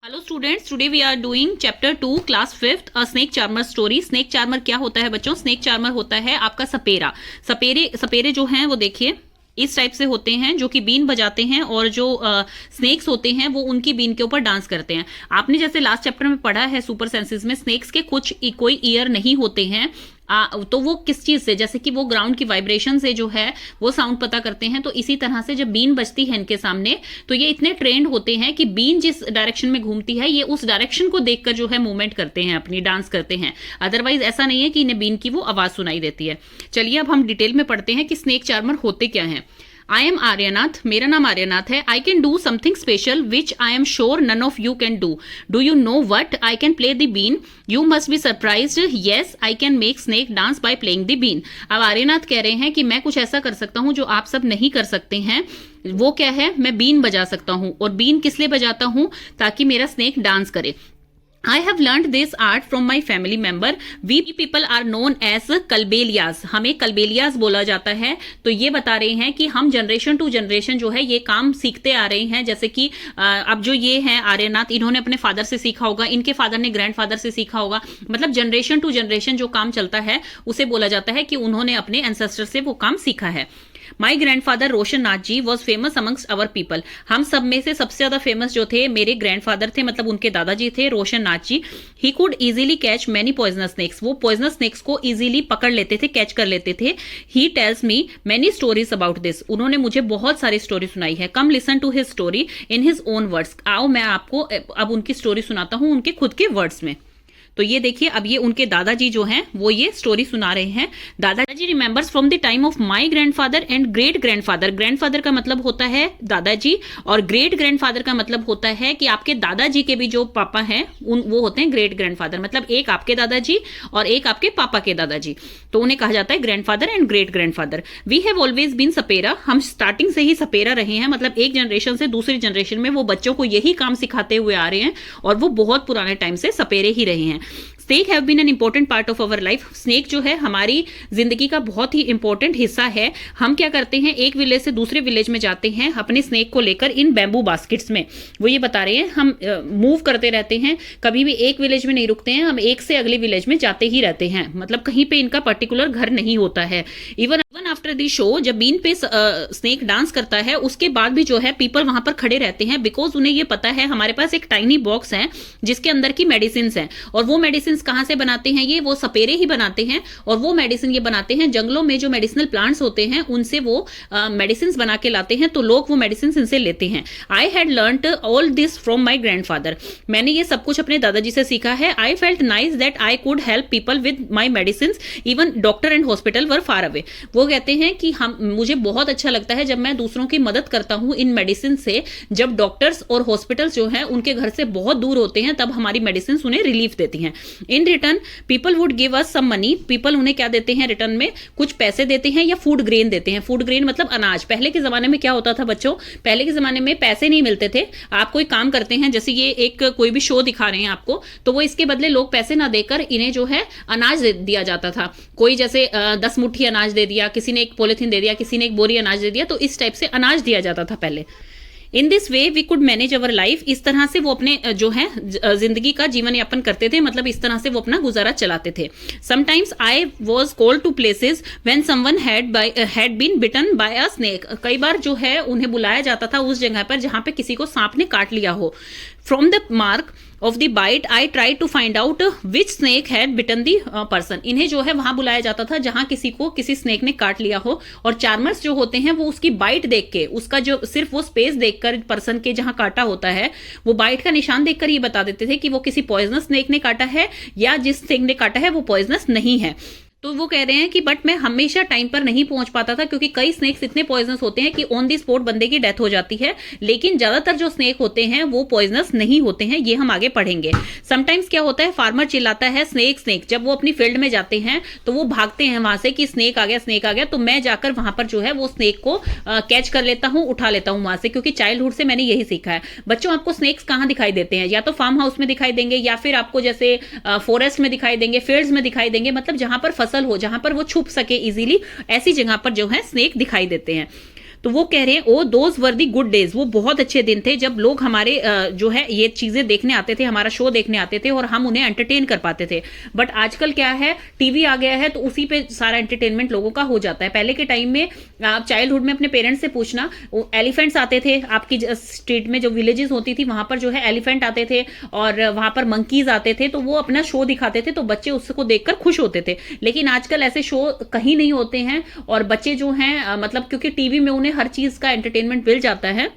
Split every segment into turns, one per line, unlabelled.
Hello students, today we are doing chapter 2 class 5th a snake charmer story. Snake charmer क्या होता है बच्चों? Snake charmer होता है आपका सपेरा। सपेरे जो हैं वो देखिए इस टाइप से होते हैं जो कि बीन बजाते हैं और जो स्नेक्स होते हैं वो उनकी बीन के ऊपर डांस करते हैं। आपने जैसे लास्ट चैप्टर में पढ़ा है सुपर सेंसेस में, स्नेक्स के कुछ कोई ईयर नहीं होते हैं। तो वो किस चीज से, जैसे कि वो ग्राउंड की वाइब्रेशन से जो है वो साउंड पता करते हैं। तो इसी तरह से जब बीन बजती है इनके सामने तो ये इतने ट्रेंड होते हैं कि बीन जिस डायरेक्शन में घूमती है ये उस डायरेक्शन को देखकर जो है मूवमेंट करते हैं, अपनी डांस करते हैं। अदरवाइज ऐसा नहीं है कि इन्हें बीन की वो आवाज सुनाई देती है। चलिए अब हम डिटेल में पढ़ते हैं कि स्नेक चार्मर होते क्या हैं। आई एम आर्यनाथ, मेरा नाम आर्यनाथ है। I can do something special which I am sure none of you can do. Do you know what? I can play the been. You must be surprised. Yes, I can make snake dance by playing the been. अब आर्यनाथ कह रहे हैं कि मैं कुछ ऐसा कर सकता हूं जो आप सब नहीं कर सकते हैं। वो क्या है? मैं बीन बजा सकता हूं। और बीन किस लिए बजाता हूं? ताकि मेरा स्नेक डांस करे। I have learned this art from my family member. We people are known as कलबेलियाज। हमें कलबेलियाज बोला जाता है। तो ये बता रहे हैं कि हम जनरेशन टू जनरेशन जो है ये काम सीखते आ रहे हैं। जैसे कि अब जो ये हैं आर्यनाथ, इन्होंने अपने फादर से सीखा होगा, इनके फादर ने ग्रैंडफादर से सीखा होगा। मतलब जनरेशन टू जनरेशन जो काम चलता है उसे बोला जाता है कि उन्होंने अपने एंसेस्टर से वो काम सीखा है। My grandfather Roshan Nath ji was famous amongst our people. हम सब में से सबसे ज्यादा फेमस जो थे मेरे ग्रैंडफादर थे, मतलब उनके दादाजी थे Roshan Nath ji. He could easily catch many poisonous snakes. वो पॉइजनस स्नेक्स को इजीली पकड़ लेते थे, कैच कर लेते थे। He tells me many stories about this. उन्होंने मुझे बहुत सारी स्टोरी सुनाई है। Come listen to his story in his own words. आओ मैं आपको अब उनकी स्टोरी सुनाता हूं उनके खुद के वर्ड्स में। तो ये देखिए, अब ये उनके दादाजी जो हैं वो ये स्टोरी सुना रहे हैं। दादाजी remembers from the time of my grandfather and great grandfather. Grandfather का मतलब होता है दादाजी और ग्रेट ग्रैंडफादर का मतलब होता है कि आपके दादाजी के भी जो पापा हैं वो होते हैं ग्रेट ग्रैंडफादर। मतलब एक आपके दादाजी और एक आपके पापा के दादाजी, तो उन्हें कहा जाता है grandfather and great grandfather. We have always been sapera. हम स्टार्टिंग से ही सपेरा रहे हैं। मतलब एक जनरेशन से दूसरी जनरेशन में वो बच्चों को यही काम सिखाते हुए आ रहे हैं और वो बहुत पुराने टाइम से सपेरे ही रहे हैं। Snake have been an important part of our life. Snake जो है हमारी जिंदगी का बहुत ही इंपॉर्टेंट हिस्सा है। हम क्या करते हैं, एक विलेज से दूसरे विलेज में जाते हैं अपने स्नेक को लेकर इन बैम्बू बास्केट्स में। वो ये बता रहे हैं हम मूव करते रहते हैं, कभी भी एक विलेज में नहीं रुकते हैं, हम एक से अगले विलेज में जाते ही रहते हैं। मतलब कहीं पे इनका पर्टिकुलर घर नहीं होता है। इवन आफ्टर दी शो, जब बीन पे स्नेक डांस करता है उसके बाद भी जो है पीपल वहां पर खड़े रहते हैं, बिकॉज उन्हें ये पता है हमारे पास एक टाइनी बॉक्स है जिसके अंदर की मेडिसिन है। और वो मेडिसिन कहां से बनाते हैं? ये वो सपेरे ही बनाते हैं। और वो मेडिसिन ये बनाते हैं जंगलों में जो मेडिसिनल प्लांट्स होते हैं उनसे वो मेडिसिन बना के लाते हैं, तो लोग वो मेडिसिन इनसे लेते हैं। I had learned all this from my grandfather. मैंने ये सब कुछ अपने दादाजी से सीखा है। I felt nice that I could help people with my medicine even doctor and hospital were far away. वो कहते हैं कि मुझे बहुत अच्छा लगता है जब मैं दूसरों की मदद करता हूं इन मेडिसिन से। जब डॉक्टर्स और हॉस्पिटल्स जो है उनके घर से बहुत दूर होते हैं तब हमारी मेडिसिन उन्हें रिलीफ देती हैं। In return people would give us some money. People उन्हें क्या देते हैं रिटर्न में? कुछ पैसे देते हैं या फूड ग्रेन देते हैं। फूड ग्रेन मतलब अनाज। पहले के जमाने में क्या होता था बच्चों? पहले के जमाने में पैसे नहीं मिलते थे। आप कोई काम करते हैं, जैसे ये एक कोई भी शो दिखा रहे हैं आपको, तो वो इसके बदले लोग पैसे ना देकर इन्हें जो है अनाज दिया जाता था। कोई जैसे 10 मुट्ठी अनाज दे दिया, किसी ने एक पॉलिथीन दे दिया, किसी ने एक बोरी अनाज दे दिया, तो इस टाइप से अनाज दिया जाता था पहले। In this way we could manage our life. इस तरह से वो अपने जो है जिंदगी का जीवन यापन करते थे। मतलब इस तरह से वो अपना गुजारा चलाते थे। Sometimes I was called to places when someone had been bitten by a snake. कई बार जो है उन्हें बुलाया जाता था उस जगह पर जहां पे किसी को सांप ने काट लिया हो। From the mark of the bite I try to find out which snake had bitten the person. इन्हें जो है वहां बुलाया जाता था जहां किसी स्नेक ने काट लिया हो। और चार्मर्स जो होते हैं वो उसकी बाइट देख के, उसका जो सिर्फ वो स्पेस देखकर पर्सन के जहां काटा होता है वो बाइट का निशान देखकर ये बता देते थे कि वो किसी पॉइजनस स्नेक ने काटा है या जिस स्नेक ने काटा है वो पॉइजनस नहीं है। तो वो कह रहे हैं कि बट मैं हमेशा टाइम पर नहीं पहुंच पाता था क्योंकि कई स्नेक्स इतने पॉइजनस होते हैं कि ऑन दी स्पॉट बंदे की डेथ हो जाती है। लेकिन ज्यादातर जो स्नेक होते हैं वो पॉइजनस नहीं होते हैं, ये हम आगे पढ़ेंगे। समटाइम्स क्या होता है, फार्मर चिल्लाता है स्नेक स्नेक। जब वो अपनी फील्ड में जाते हैं तो वो भागते हैं वहां से कि स्नेक आ गया, स्नेक आ गया। तो मैं जाकर वहां पर जो है वो स्नेक को कैच कर लेता हूं, उठा लेता हूं वहां से, क्योंकि चाइल्डहुड से मैंने यही सीखा है। बच्चों आपको स्नेक्स कहां दिखाई देते हैं? या तो फार्म हाउस में दिखाई देंगे या फिर आपको जैसे फॉरेस्ट में दिखाई देंगे, फील्ड्स में दिखाई देंगे। मतलब जहां पर फसल हो, जहां पर वो छुप सके इजीली, ऐसी जगह पर जो है स्नेक दिखाई देते हैं। तो वो कह रहे हैं oh those were the good days, वो बहुत अच्छे दिन थे जब लोग हमारे जो है ये चीजें देखने आते थे, हमारा शो देखने आते थे और हम उन्हें एंटरटेन कर पाते थे। बट आजकल क्या है, टीवी आ गया है तो उसी पे सारा एंटरटेनमेंट लोगों का हो जाता है। पहले के टाइम में आप चाइल्डहुड में अपने पेरेंट्स से पूछना, एलिफेंट्स आते थे आपकी स्ट्रीट में, जो विलेजेस होती थी वहां पर जो है एलिफेंट आते थे और वहां पर मंकीज आते थे, तो वो अपना शो दिखाते थे तो बच्चे उसको देखकर खुश होते थे। लेकिन आजकल ऐसे शो कहीं नहीं होते हैं और बच्चे जो हैं मतलब क्योंकि टीवी में उन्हें हर चीज का एंटरटेनमेंट मिल जाता है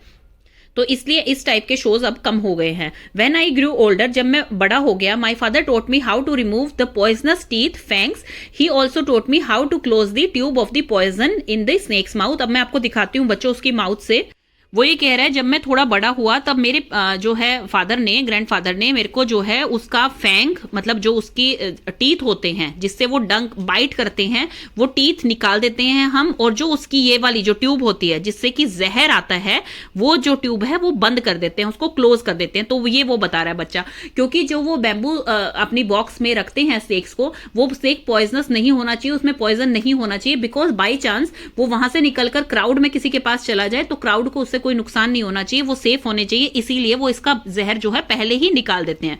तो इसलिए इस टाइप के शोज अब कम हो गए हैं। व्हेन आई ग्रू ओल्डर, जब मैं बड़ा हो गया, my father taught me how to remove the poisonous teeth fangs, he also taught me how to close the tube of the poison in the snake's mouth. अब मैं आपको दिखाती हूँ बच्चों उसकी माउथ से। वो ये कह रहा है जब मैं थोड़ा बड़ा हुआ तब मेरे जो है फादर ने, ग्रैंडफादर ने मेरे को जो है उसका फैंग, मतलब जो उसकी टीथ होते हैं जिससे वो डंक बाइट करते हैं, वो टीथ निकाल देते हैं हम, और जो उसकी ये वाली जो ट्यूब होती है जिससे कि जहर आता है, वो जो ट्यूब है वो बंद कर देते हैं, उसको क्लोज कर देते हैं। तो ये वो बता रहा है बच्चा, क्योंकि जो वो बैम्बू अपनी बॉक्स में रखते हैं स्नेक्स को, वो स्नेक पॉइजनस नहीं होना चाहिए, उसमें पॉइजन नहीं होना चाहिए, बिकॉज बाई चांस वो वहां से निकलकर क्राउड में किसी के पास चला जाए तो क्राउड को उससे कोई नुकसान नहीं होना चाहिए, वो सेफ होने चाहिए, इसीलिए वो इसका जहर जो है पहले ही निकाल देते हैं।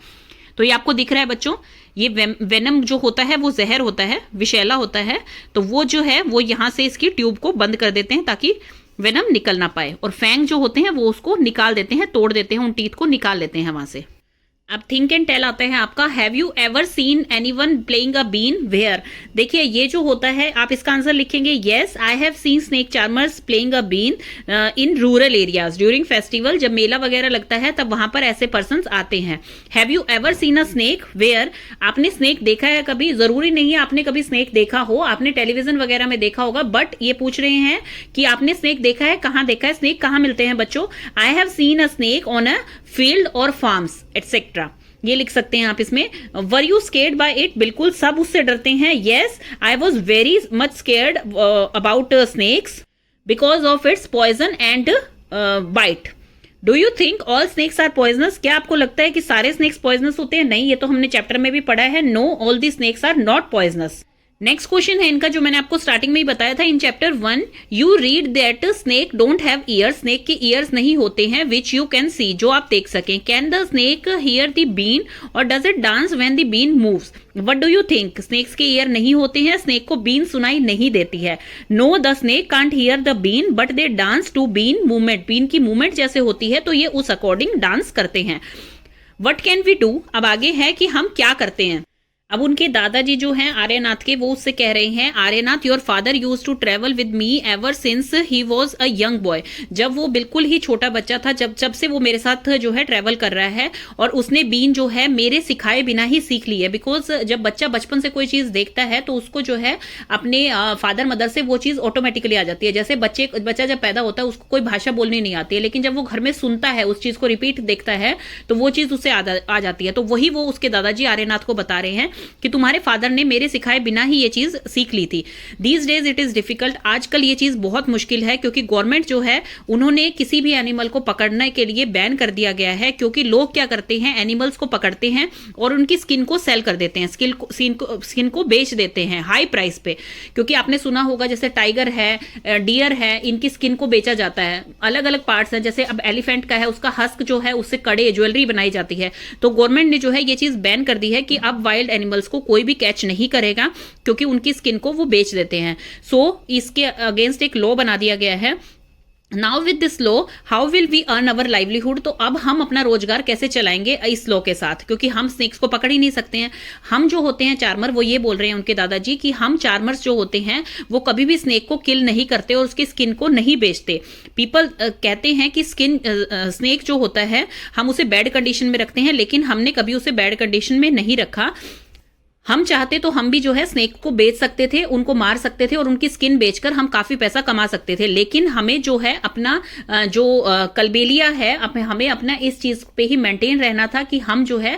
तो ये आपको दिख रहा है बच्चों, ये वेनम जो होता है वो जहर होता है, विषैला होता है, तो वो जो है वो यहां से इसकी ट्यूब को बंद कर देते हैं ताकि वेनम निकल ना पाए, और फैंग जो होते हैं वो उसको निकाल देते हैं, तोड़ देते हैं, उन टीथ को निकाल लेते हैं वहां से। अब थिंक एंड टेल आता है आपका, have you ever seen anyone playing a been where. देखिए ये जो होता है, आप इसका आंसर लिखेंगे yes I have seen snake charmers playing a been in rural areas during festival. जब मेला वगैरह लगता है तब वहां पर ऐसे पर्सन आते हैं। Have you ever seen a snake where, आपने स्नेक देखा है कभी? जरूरी नहीं है आपने कभी स्नेक देखा हो, आपने टेलीविजन वगैरह में देखा होगा, बट ये पूछ रहे हैं कि आपने स्नेक देखा है, कहाँ देखा है, स्नेक कहाँ मिलते हैं बच्चों? I have seen a snake on a field और फार्म्स एटसेट्रा, ये लिख सकते हैं आप इसमें। Were you scared by it, बिल्कुल सब उससे डरते हैं। Yes I was very much scared about snakes because of its poison and bite. Do you think all snakes are poisonous, क्या आपको लगता है कि सारे स्नेक्स पॉइजनस होते हैं? नहीं, ये तो हमने चैप्टर में भी पढ़ा है, no all the snakes are not poisonous. Next question है इनका जो मैंने आपको स्टार्टिंग में ही बताया था, in chapter 1 you read that snake don't have years, snake के ईयर्स नहीं होते हैं, विच यू कैन सी, जो आप देख सकें। Can the snake hear the been or does it dance when the been moves, what do you think? Snakes के ear नहीं होते हैं, स्नेक को बीन सुनाई नहीं देती है। No the snake can't hear the been but they dance to been movement, been की मूवमेंट जैसे होती है तो ये उस अकॉर्डिंग डांस करते हैं। वट कैन वी डू, अब आगे है कि हम क्या करते हैं। अब उनके दादाजी जो हैं आर्यनाथ के, वो उससे कह रहे हैं, Aryanath your father use to travel with me ever since he was a young boy, जब वो बिल्कुल ही छोटा बच्चा था, जब से वो मेरे साथ जो है ट्रेवल कर रहा है, और उसने बीन जो है मेरे सिखाए बिना ही सीख ली है। बिकॉज जब बच्चा बचपन से कोई चीज देखता है तो उसको जो है अपने फादर मदर से वो चीज ऑटोमेटिकली आ जाती है। जैसे बच्चा जब पैदा होता है उसको कोई भाषा बोलनी नहीं आती है, लेकिन जब वो घर में सुनता है, उस चीज को रिपीट देखता है तो वो चीज उससे आ जाती है। तो वही वो उसके दादाजी आर्यनाथ को बता रहे हैं कि तुम्हारे फादर ने मेरे सिखाए बिना ही ये चीज सीख ली थी। These days it is difficult, आजकल ये चीज बहुत मुश्किल है, क्योंकि गवर्नमेंट जो है उन्होंने किसी भी एनिमल को पकड़ने के लिए बैन कर दिया गया है। क्योंकि लोग क्या करते हैं, एनिमल्स को पकड़ते हैं और उनकी स्किन को सेल कर देते हैं, स्किन को बेच देते हैं हाई प्राइस पे। क्योंकि आपने सुना होगा जैसे टाइगर है, डियर है, इनकी स्किन को बेचा जाता है। अलग अलग पार्ट्स हैं, जैसे अब एलिफेंट का है, उसका हस्क जो है उससे कड़े ज्वेलरी बनाई जाती है। तो गवर्नमेंट ने जो है ये चीज बैन कर दी है कि अब वाइल्ड एनिमल्स को कोई भी कैच नहीं करेगा, क्योंकि उनकी स्किन को वो बेच देते हैं। सो इसके अगेंस्ट एक लॉ बना दिया गया है। Now with this law how will we earn our livelihood, तो अब हम अपना रोजगार कैसे चलाएंगे इस लॉ के साथ, क्योंकि हम स्नेक्स को पकड़ ही नहीं सकते हैं। हम जो होते हैं चार्मर, वो ये बोल रहे हैं उनके दादाजी कि हम चार्मर्स जो होते हैं वो कभी भी स्नेक को किल नहीं करते और उसकी स्किन को नहीं बेचते। पीपल कहते हैं कि स्नेक जो होता है हम उसे बैड कंडीशन में रखते हैं, लेकिन हमने कभी उसे बैड कंडीशन में नहीं रखा। हम चाहते तो हम भी जो है स्नेक को बेच सकते थे, उनको मार सकते थे और उनकी स्किन बेचकर हम काफी पैसा कमा सकते थे। लेकिन हमें जो है अपना जो कलबेलिया है, हमें अपना इस चीज पे ही मेंटेन रहना था कि हम जो है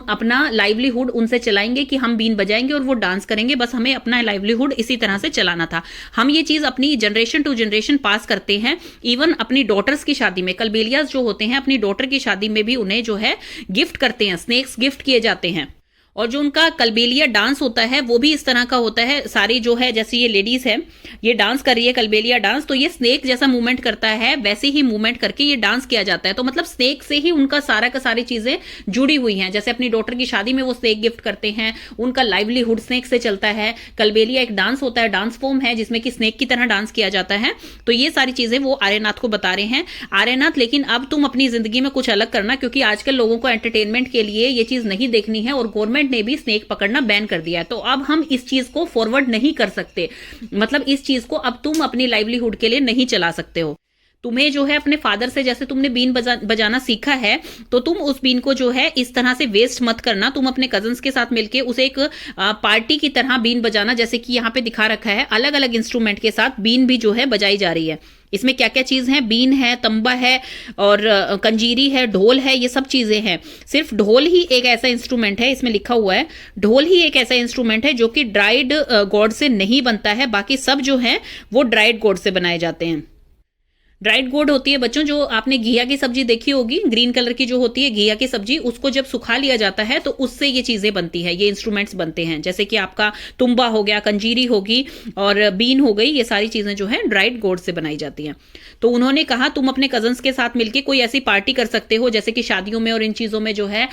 अपना लाइवलीहुड उनसे चलाएंगे, कि हम बीन बजाएंगे और वो डांस करेंगे। बस हमें अपना लाइवलीहुड इसी तरह से चलाना था। हम ये चीज अपनी जनरेशन टू जनरेशन पास करते हैं। इवन अपनी डॉटर्स की शादी में कलबेलियाज जो होते हैं अपनी डॉटर की शादी में भी उन्हें जो है गिफ्ट करते हैं, स्नेक्स गिफ्ट किए जाते हैं। और जो उनका कलबेलिया डांस होता है वो भी इस तरह का होता है। सारी जो है, जैसे ये लेडीज है, ये डांस कर रही है कलबेलिया डांस, तो ये स्नेक जैसा मूवमेंट करता है, वैसे ही मूवमेंट करके ये डांस किया जाता है। तो मतलब स्नेक से ही उनका सारा का सारी चीजें जुड़ी हुई हैं। जैसे अपनी डॉटर की शादी में वो स्नेक गिफ्ट करते हैं, उनका लाइवलीहुड स्नेक से चलता है। कलबेलिया एक डांस होता है, डांस फॉर्म है जिसमें कि स्नेक की तरह डांस किया जाता है। तो ये सारी चीजें वो आर्यनाथ को बता रहे हैं। आर्यनाथ, लेकिन अब तुम अपनी जिंदगी में कुछ अलग करना, क्योंकि आजकल लोगों को एंटरटेनमेंट के लिए ये चीज नहीं देखनी है और गवर्नमेंट ने भी स्नेक पकड़ना बैन कर दिया है। तो अब हम इस चीज को फॉरवर्ड नहीं कर सकते, मतलब इस चीज को अब तुम अपनी लाइवलीहुड के लिए नहीं चला सकते हो। तुम्हें जो है अपने फादर से, जैसे तुमने बीन बजाना सीखा है, तो तुम उस बीन को जो है इस तरह से वेस्ट मत करना। तुम अपने कजन्स के साथ मिलके उसे एक पार्टी की तरह बीन बजाना, जैसे कि यहाँ पे दिखा रखा है, अलग अलग इंस्ट्रूमेंट के साथ बीन भी जो है बजाई जा रही है। इसमें क्या क्या चीज है, बीन है, तंबा है और कंजीरी है, ढोल है, ये सब चीजें हैं। सिर्फ ढोल ही एक ऐसा इंस्ट्रूमेंट है, इसमें लिखा हुआ है ढोल ही एक ऐसा इंस्ट्रूमेंट है जो कि ड्राइड गोड से नहीं बनता है। बाकी सब जो है वो ड्राइड गोड से बनाए जाते हैं। ड्राइड गोड होती है बच्चों, जो आपने घिया की सब्जी देखी होगी, ग्रीन कलर की जो होती है घिया की सब्जी, उसको जब सुखा लिया जाता है तो उससे ये चीजें बनती है, ये इंस्ट्रूमेंट्स बनते हैं। जैसे कि आपका तुम्बा हो गया, कंजीरी होगी और बीन हो गई, ये सारी चीजें जो है ड्राइड गोड से बनाई जाती हैं। तो उन्होंने कहा तुम अपने कजन्स के साथ मिलकर कोई ऐसी पार्टी कर सकते हो, जैसे कि शादियों में और इन चीजों में जो है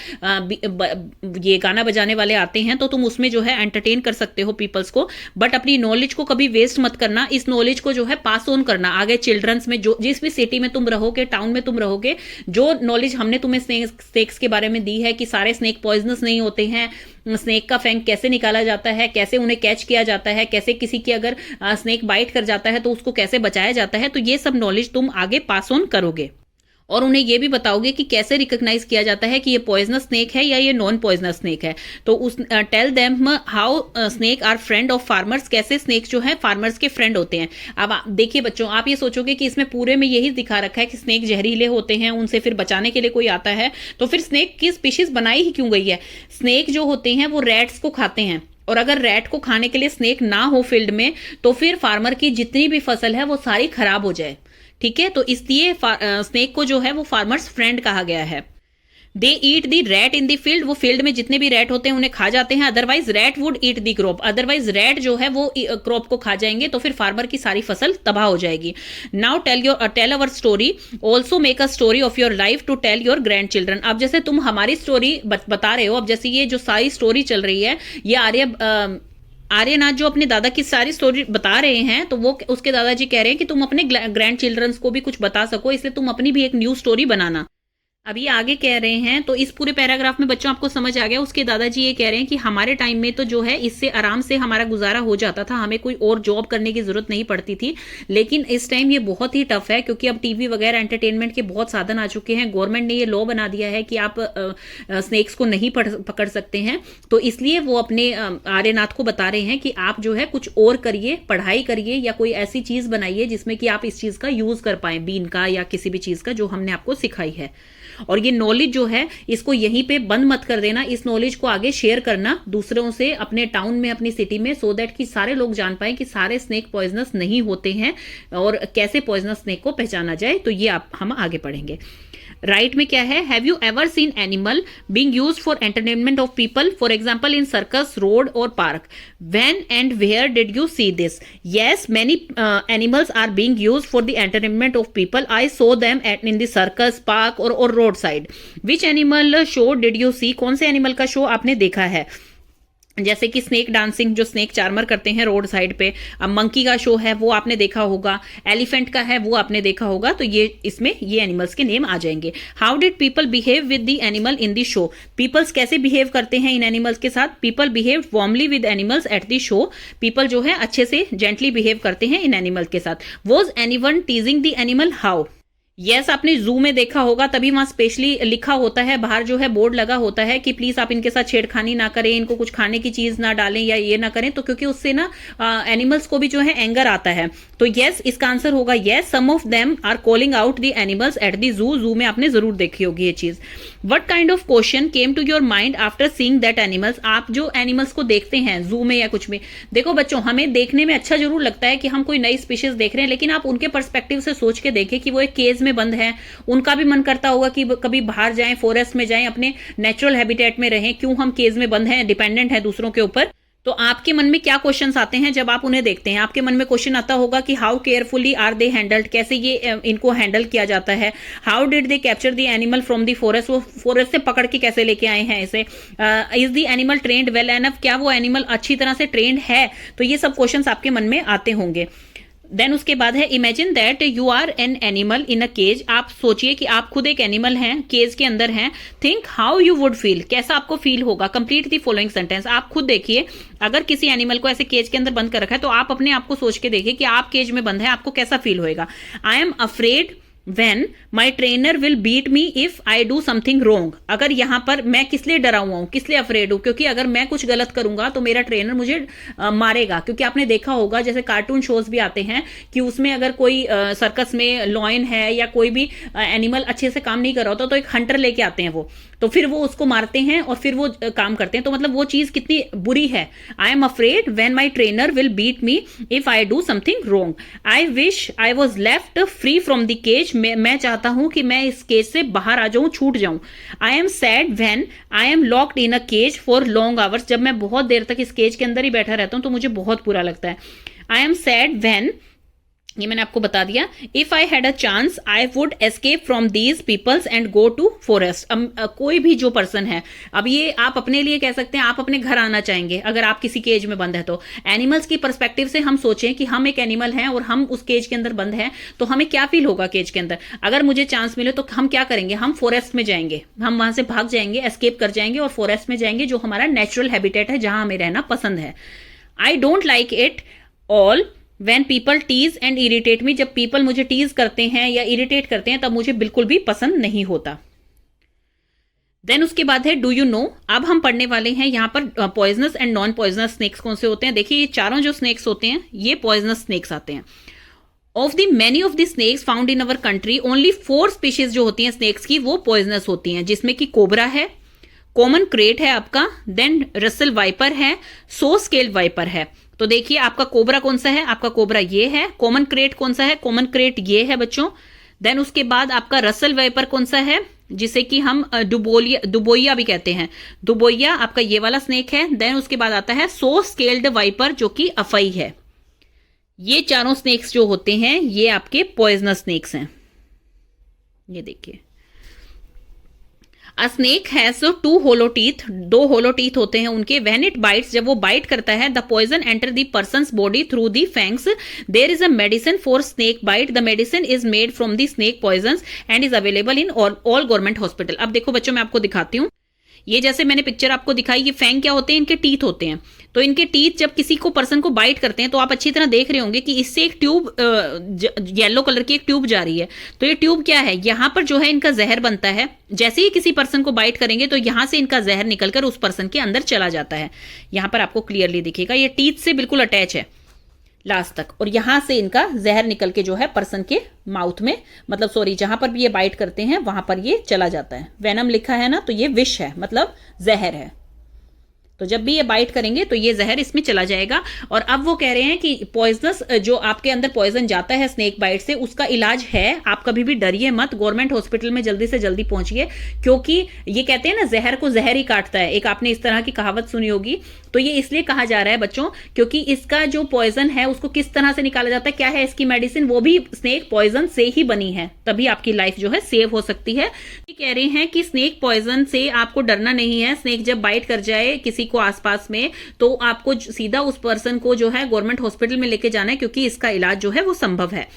ये गाना बजाने वाले आते हैं, तो तुम उसमें जो है एंटरटेन कर सकते हो पीपल्स को, बट अपनी नॉलेज को कभी वेस्ट मत करना। इस नॉलेज को जो है पास ऑन करना आगे चिल्ड्रंस में, जो जिस भी सिटी में तुम रहोगे, टाउन में तुम रहोगे, जो नॉलेज हमने तुम्हें स्नेक्स के बारे में दी है कि सारे स्नेक पॉइजनस नहीं होते हैं, स्नेक का फैंग कैसे निकाला जाता है, कैसे उन्हें कैच किया जाता है, कैसे किसी की अगर स्नेक बाइट कर जाता है तो उसको कैसे बचाया जाता है, तो ये सब नॉलेज तुम आगे पास ऑन करोगे। और उन्हें यह भी बताओगे कि कैसे रिकॉग्नाइज किया जाता है कि ये पॉइजनस स्नेक है या ये नॉन पॉइजनस स्नेक है। तो उस tell them how snake are friend of farmers, कैसे स्नेक जो है फार्मर्स के फ्रेंड होते हैं। अब देखिए बच्चों, आप ये सोचोगे कि इसमें पूरे में यही दिखा रखा है कि स्नेक जहरीले होते हैं, उनसे फिर बचाने के लिए कोई आता है, तो फिर स्नेक की स्पीशीज बनाई ही क्यों गई है। स्नेक जो होते हैं वो रैट्स को खाते हैं, और अगर रैट को खाने के लिए स्नेक ना हो फील्ड में, तो फिर फार्मर की जितनी भी फसल है वो सारी खराब हो जाए। ठीक है, तो इसलिए स्नेक को जो है वो फार्मर्स फ्रेंड कहा गया है। दे ईट दी रैट इन दी फील्ड, वो फील्ड में जितने भी रैट होते हैं उन्हें खा जाते हैं। Otherwise rat would eat the crop, otherwise rat जो है वो क्रॉप को खा जाएंगे, तो फिर फार्मर की सारी फसल तबाह हो जाएगी। Now tell our story, also make a story of your life to tell your grand children. अब जैसे तुम हमारी स्टोरी बता रहे हो, अब जैसे ये जो सारी स्टोरी चल रही है, ये आर्यनाथ जो अपने दादा की सारी स्टोरी बता रहे हैं, तो वो उसके दादाजी कह रहे हैं कि तुम अपने ग्रैंड चिल्ड्रंस को भी कुछ बता सको, इसलिए तुम अपनी भी एक न्यू स्टोरी बनाना। अभी आगे कह रहे हैं, तो इस पूरे पैराग्राफ में बच्चों आपको समझ आ गया। उसके दादाजी ये कह रहे हैं कि हमारे टाइम में तो जो है इससे आराम से हमारा गुजारा हो जाता था, हमें कोई और जॉब करने की जरूरत नहीं पड़ती थी, लेकिन इस टाइम ये बहुत ही टफ है, क्योंकि अब टीवी वगैरह एंटरटेनमेंट के बहुत साधन आ चुके हैं। गवर्नमेंट ने ये लॉ बना दिया है कि आप स्नेक्स को नहीं पकड़ सकते हैं, तो इसलिए वो अपने आर्यनाथ को बता रहे हैं कि आप जो है कुछ और करिए, पढ़ाई करिए, या कोई ऐसी चीज बनाइए जिसमें कि आप इस चीज का यूज कर पाए, बीन का या किसी भी चीज का जो हमने आपको सिखाई है। और ये नॉलेज जो है इसको यहीं पे बंद मत कर देना, इस नॉलेज को आगे शेयर करना दूसरों से, अपने टाउन में, अपनी सिटी में, सो दैट कि सारे लोग जान पाए कि सारे स्नेक पॉइजनस नहीं होते हैं और कैसे पॉइजनस स्नेक को पहचाना जाए। तो ये हम आगे पढ़ेंगे। राइट में क्या है, have you ever seen animal being used for entertainment of people, for example in circus, road or park, when and where did you see this? Yes, many animals are being used for the entertainment of people, I saw them in the circus, park or road side. Which animal show did you see? कौन से animal का show आपने देखा है? जैसे कि snake dancing जो snake charmer करते हैं रोड साइड पे, अब मंकी का शो है वो आपने देखा होगा, एलिफेंट का है वो आपने देखा होगा, तो ये इसमें ये एनिमल्स के नेम आ जाएंगे। How did people behave with the animal in the show? Peoples कैसे बिहेव करते हैं इन एनिमल्स के साथ? People behave warmly with animals at the show, people जो है अच्छे से जेंटली बिहेव करते हैं इन एनिमल के साथ। Was anyone टीजिंग the animal? How? Yes, आपने जू में देखा होगा, तभी वहां स्पेशली लिखा होता है, बाहर जो है बोर्ड लगा होता है कि प्लीज आप इनके साथ छेड़खानी ना करें, इनको कुछ खाने की चीज ना डालें या ये ना करें, तो क्योंकि उससे ना एनिमल्स को भी जो है एंगर आता है। तो यस, इसका आंसर होगा yes, some of them are calling out the animals at the zoo. Zoo में आपने जरूर देखी होगी ये चीज। What kind of question came to your mind after seeing that animals? आप जो एनिमल्स को देखते हैं जू में या कुछ में, देखो बच्चों, हमें देखने में अच्छा जरूर लगता है कि हम कोई नई स्पीशीज देख रहे हैं, लेकिन आप उनके पर्सपेक्टिव से सोच के देखें कि वो एक केज में बंद हैं, उनका भी मन करता होगा कि कभी बाहर जाएं, फॉरेस्ट में जाएं, अपने नेचुरल हैबिटेट में रहें। क्यों हम केज में बंद हैं, डिपेंडेंट हैं दूसरों के ऊपर। तो आपके मन में क्या क्वेश्चंस आते हैं जब आप उन्हें देखते हैं? आपके मन में क्वेश्चन आता होगा कि how carefully are they handled, कैसे ये इनको हैंडल किया जाता है। How did they capture the animal from the forest, वो फॉरेस्ट से पकड़ के कैसे लेके आए हैं इसे। Is the animal trained well enough, क्या वो एनिमल अच्छी तरह से ट्रेंड है। तो ये सब क्वेश्चंस आपके मन में आते होंगे। देन उसके बाद है imagine that you are an animal in a cage. आप सोचिए कि आप खुद एक एनिमल हैं, केज के अंदर हैं। Think how you would feel, कैसा आपको फील होगा। Complete the following sentence. आप खुद देखिए, अगर किसी एनिमल को ऐसे केज के अंदर बंद कर रखा है तो आप अपने आप को सोच के देखिए कि आप केज में बंद है, आपको कैसा फील होएगा। आई am afraid when my trainer will beat me if I do something wrong। अगर यहां पर मैं किस लिए डरा हुआ हूं, किस लिए अफ्रेड हूं, क्योंकि अगर मैं कुछ गलत करूंगा तो मेरा ट्रेनर मुझे मारेगा। क्योंकि आपने देखा होगा जैसे कार्टून शोज भी आते हैं कि उसमें अगर कोई सर्कस में लॉयन है या कोई भी एनिमल अच्छे से काम नहीं कर रहा होता तो एक हंटर लेके आते हैं वो, तो फिर वो उसको मारते हैं और फिर वो काम करते हैं। तो मतलब वो चीज कितनी बुरी है। I am afraid when my trainer will beat me if I do something wrong. I wish I was left free from the cage, मैं चाहता हूं कि मैं इस केज से बाहर आ जाऊं, छूट जाऊं। I am sad when I am locked in a cage for long hours, जब मैं बहुत देर तक इस केज के अंदर ही बैठा रहता हूं तो मुझे बहुत बुरा लगता है। आई एम सैड व्हेन, ये मैंने आपको बता दिया। If I had a chance I would escape from these peoples and go to forest. कोई भी जो पर्सन है, अब ये आप अपने लिए कह सकते हैं, आप अपने घर आना चाहेंगे अगर आप किसी केज में बंद है तो। एनिमल्स की पर्सपेक्टिव से हम सोचें कि हम एक एनिमल हैं और हम उस केज के अंदर बंद हैं, तो हमें क्या फील होगा केज के अंदर। अगर मुझे चांस मिले तो हम क्या करेंगे, हम फॉरेस्ट में जाएंगे, हम वहां से भाग जाएंगे, एस्केप कर जाएंगे और फॉरेस्ट में जाएंगे जो हमारा नेचुरल हैबिटेट है, जहां हमें रहना पसंद है। I don't like it all When people tease and irritate me, जब people मुझे टीज करते हैं या इरिटेट करते हैं तब मुझे बिल्कुल भी पसंद नहीं होता। देन उसके बाद है डू यू नो। अब हम पढ़ने वाले हैं यहाँ पर poisonous and non poisonous snacks कौन से होते हैं। देखिए ये चारों जो स्नेक्स होते हैं ये पॉइजनस स्नेक्स आते हैं। Of the many of the snakes found in our country only 4 species जो होती हैं स्नेक्स की वो पॉइजनस होती हैं, जिसमें कि कोबरा है, कॉमन क्रेट है आपका, देन रसल वाइपर है, सो स्केल वाइपर है। तो देखिए आपका कोबरा कौन सा है, आपका कोबरा ये है। कॉमन क्रेट कौन सा है, कॉमन क्रेट ये है बच्चों। देन उसके बाद आपका रसल वाइपर कौन सा है, जिसे कि हम दुबोइया भी कहते हैं, दुबोइया आपका ये वाला स्नेक है। देन उसके बाद आता है सो स्केल्ड वाइपर जो कि अफई है। ये चारों स्नेक्स जो होते हैं ये आपके पॉइजनस स्नेक्स हैं। ये देखिए a snake has 2 hollow teeth, 2 hollow teeth होते हैं उनके। व्हेन इट बाइट्स, जब वो बाइट करता है, the poison enter the person's body through the fangs. There is a medicine for snake bite, the medicine is made from the snake poisons and is available in all government hospital. अब देखो बच्चों मैं आपको दिखाती हूँ, ये जैसे मैंने पिक्चर आपको दिखाई, ये फैंग क्या होते हैं, इनके टीथ होते हैं। तो इनके टीथ जब किसी को पर्सन को बाइट करते हैं तो आप अच्छी तरह देख रहे होंगे कि इससे एक ट्यूब, येलो कलर की एक ट्यूब जा रही है। तो ये ट्यूब क्या है, यहां पर जो है इनका जहर बनता है। जैसे ही किसी पर्सन को बाइट करेंगे तो यहां से इनका जहर निकलकर उस पर्सन के अंदर चला जाता है। यहां पर आपको क्लियरली दिखेगा ये टीथ से बिल्कुल अटैच है लास्ट तक, और यहां से इनका जहर निकल के जो है पर्सन के माउथ में, मतलब सॉरी जहां पर भी ये बाइट करते हैं वहां पर ये चला जाता है। वेनम लिखा है ना, तो ये विष है, मतलब जहर है। तो जब भी ये बाइट करेंगे तो ये जहर इसमें चला जाएगा। और अब वो कह रहे हैं कि पॉइजनस जो आपके अंदर पॉइजन जाता है स्नेक बाइट से, उसका इलाज है। आप कभी भी डरिए मत, गवर्नमेंट हॉस्पिटल में जल्दी से जल्दी पहुंचिए, क्योंकि ये कहते हैं ना जहर को जहर ही काटता है, एक आपने इस तरह की कहावत सुनी होगी। तो ये इसलिए कहा जा रहा है बच्चों क्योंकि इसका जो पॉइजन है उसको किस तरह से निकाला जाता है, क्या है इसकी मेडिसिन, वो भी स्नेक पॉइजन से ही बनी है, तभी आपकी लाइफ जो है सेव हो सकती है। कह रहे हैं कि स्नेक पॉइजन से आपको डरना नहीं है। स्नेक जब बाइट कर जाए किसी को आसपास में तो आपको सीधा उस पर्सन को जो है गवर्नमेंट हॉस्पिटल में लेके जाना है, क्योंकि इसका इलाज जो है वो संभव है।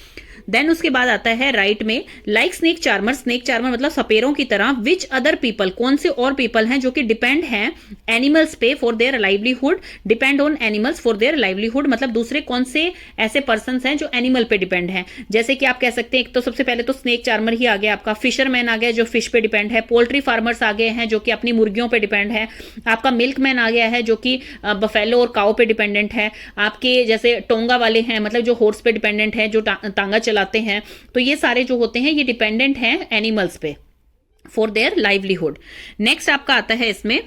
देन उसके बाद आता है राइट में, like snake charmer, snake charmer मतलब सपेरों की तरह, विच अदर पीपल, कौन से और पीपल हैं जो कि डिपेंड हैं एनिमल्स पे for their livelihood, depend on animals for their livelihood, मतलब दूसरे कौन से ऐसे पर्सन्स हैं जो एनिमल पे डिपेंड हैं। जैसे कि आप कह सकते हैं, एक तो सबसे पहले तो स्नेक चार्मर ही आ गया आपका, फिशरमैन आ गया जो फिश पे डिपेंड है, पोल्ट्री फार्मर्स आ गए हैं जो कि अपनी मुर्गियों पे डिपेंड है, आपका मिल्कमैन आ गया है जो कि बफेलो और काऊ पे डिपेंडेंट है, आपके जैसे टोंगा वाले हैं मतलब जो हॉर्स पे डिपेंडेंट है, जो तांगा चलाते हैं। तो ये सारे जो होते हैं ये डिपेंडेंट हैं एनिमल्स पे फॉर देयर लाइवलीहुड। नेक्स्ट आपका आता है इसमें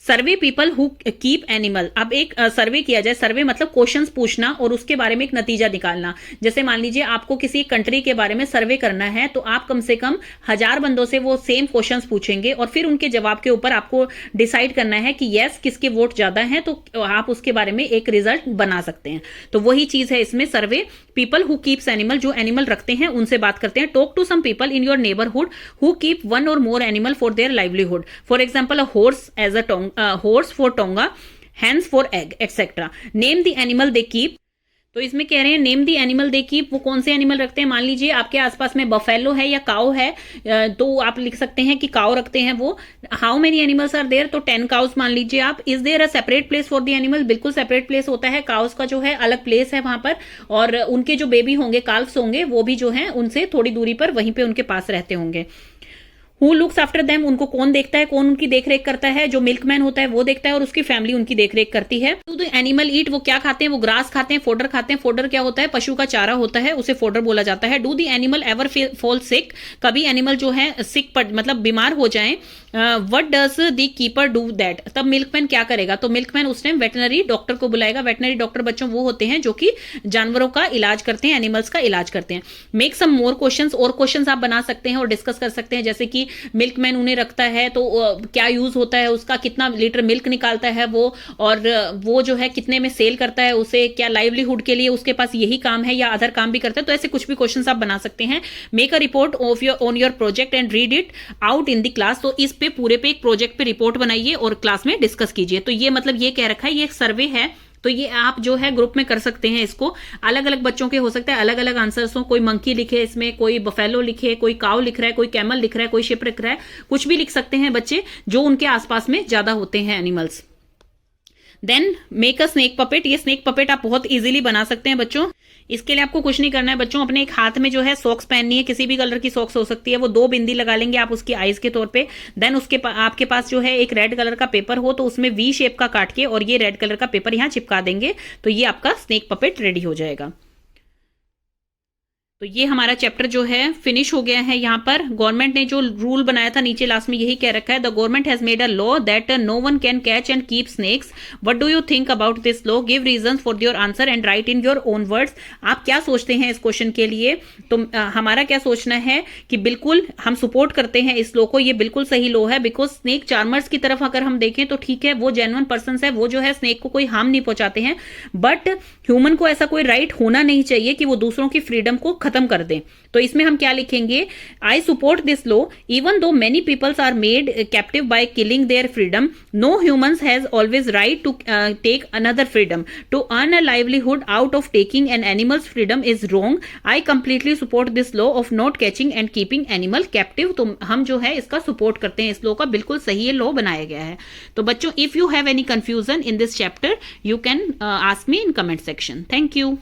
survey people who keep animal. अब एक सर्वे किया जाए, सर्वे मतलब क्वेश्चंस पूछना और उसके बारे में एक नतीजा निकालना। जैसे मान लीजिए आपको किसी कंट्री के बारे में सर्वे करना है, तो आप कम से कम 1000 बंदों से वो सेम क्वेश्चंस पूछेंगे और फिर उनके जवाब के ऊपर आपको डिसाइड करना है कि यस किसके वोट ज्यादा हैं, तो आप उसके बारे में एक रिजल्ट बना सकते हैं। तो वही चीज है इसमें, survey people who keeps animal, जो एनिमल रखते हैं उनसे बात करते हैं। Talk to some people in your neighbourhood who keep one or more animal for their livelihood. For example, a horse as a horse for tonga, hens for egg, etc. Name the animal they keep. तो इसमें कह रहे हैं name the animal they keep, वो कौन से animal रखते हैं। मान लीजिए आपके आसपास में बफेलो है या काउ है, तो आप लिख सकते हैं कि काउ रखते हैं वो। How many animals are there, तो 10 काउस मान लीजिए आप। Is there a separate place for the animal, बिल्कुल सेपरेट प्लेस होता है, काउस का जो है अलग प्लेस है वहां पर, और उनके जो बेबी होंगे, काल्व्स होंगे, वो भी जो है उनसे थोड़ी दूरी पर वहीं पे उनके पास रहते होंगे। हु लुक्स आफ्टर देम, उनको कौन देखता है, कौन उनकी देखरेख करता है, जो मिल्कमैन होता है वो देखता है और उसकी फैमिली उनकी देखरेख करती है। तो एनिमल ईट, वो क्या खाते हैं, वो ग्रास खाते हैं, फोडर खाते हैं। फोडर क्या होता है, पशु का चारा होता है, उसे फोडर बोला जाता है। Do the animal ever fall sick, कभी एनिमल जो है सिक मतलब बीमार हो जाए। What does the keeper do that, तब मिल्कमैन क्या करेगा, तो मिल्कमैन उस टाइम वेटनरी डॉक्टर को बुलाएगा। वेटनरी डॉक्टर बच्चों वो होते हैं जो कि जानवरों का इलाज करते हैं, एनिमल्स का इलाज करते हैं। मेक सम मोर क्वेश्चंस, और क्वेश्चंस आप बना सकते हैं और डिस्कस कर सकते हैं। जैसे कि मिल्कमैन उन्हें रखता है तो क्या यूज होता है उसका, कितना लीटर मिल्क निकालता है वो, और वो जो है कितने में सेल करता है उसे, क्या लाइवलीहुड के लिए उसके पास यही काम है या अदर काम भी करता है। तो ऐसे कुछ भी क्वेश्चंस आप बना सकते हैं। Make a report of on your project and read it out in the class, तो इस पे पूरे पे एक प्रोजेक्ट पे रिपोर्ट बनाइए और क्लास में डिस्कस कीजिए। तो ये मतलब ये कह रखा है, ये एक सर्वे है, तो ये आप जो है ग्रुप में कर सकते हैं। इसको अलग अलग बच्चों के हो सकता है, अलग अलग आंसर्स हो, कोई मंकी लिखे इसमें, कोई बफेलो लिखे, कोई काउ लिख रहा है, कोई कैमल लिख रहा है, कोई शिप लिख रहा है, कुछ भी लिख सकते हैं बच्चे जो उनके आसपास में ज्यादा होते हैं animals. Then make a snake puppet, ये स्नेक पपेट आप बहुत इजीली बना सकते हैं बच्चों। इसके लिए आपको कुछ नहीं करना है बच्चों, अपने एक हाथ में जो है सॉक्स पहननी है, किसी भी कलर की सॉक्स हो सकती है, वो 2 बिंदी लगा लेंगे आप उसकी आईज के तौर पे। देन उसके आपके पास जो है एक रेड कलर का पेपर हो, तो उसमें वी शेप का काट के और ये रेड कलर का पेपर यहाँ चिपका देंगे, तो ये आपका स्नेक पपेट रेडी हो जाएगा। तो ये हमारा चैप्टर जो है फिनिश हो गया है। यहाँ पर गवर्नमेंट ने जो रूल बनाया था नीचे लास्ट में यही कह रखा है, the government has made a law that no one can catch and keep snakes. What do you think about this law, give reasons for your answer and write in your own words. आप क्या सोचते हैं इस question के लिए, तो हमारा क्या सोचना है कि बिल्कुल हम सपोर्ट करते हैं इस लॉ को, ये बिल्कुल सही लॉ है। बिकॉज स्नेक चार्मर्स की तरफ अगर हम देखें तो ठीक है, वो जेन्युइन पर्सन है, वो जो है स्नेक को कोई हार्म नहीं पहुंचाते हैं, बट ह्यूमन को ऐसा कोई राइट होना नहीं चाहिए कि वो दूसरों की फ्रीडम को खत्म कर दें। तो इसमें हम क्या लिखेंगे, I support this law even though many peoples are made captive by killing their freedom, no humans has always right to take another freedom, to earn a livelihood out of taking an animal's freedom is wrong, I completely support this law of not catching and keeping animal captive. तो हम जो है इसका support करते हैं, इस law का बिल्कुल सही ये लॉ बनाया गया है। तो बच्चों, if you have any confusion in this chapter you can ask me in comment section. Thank you.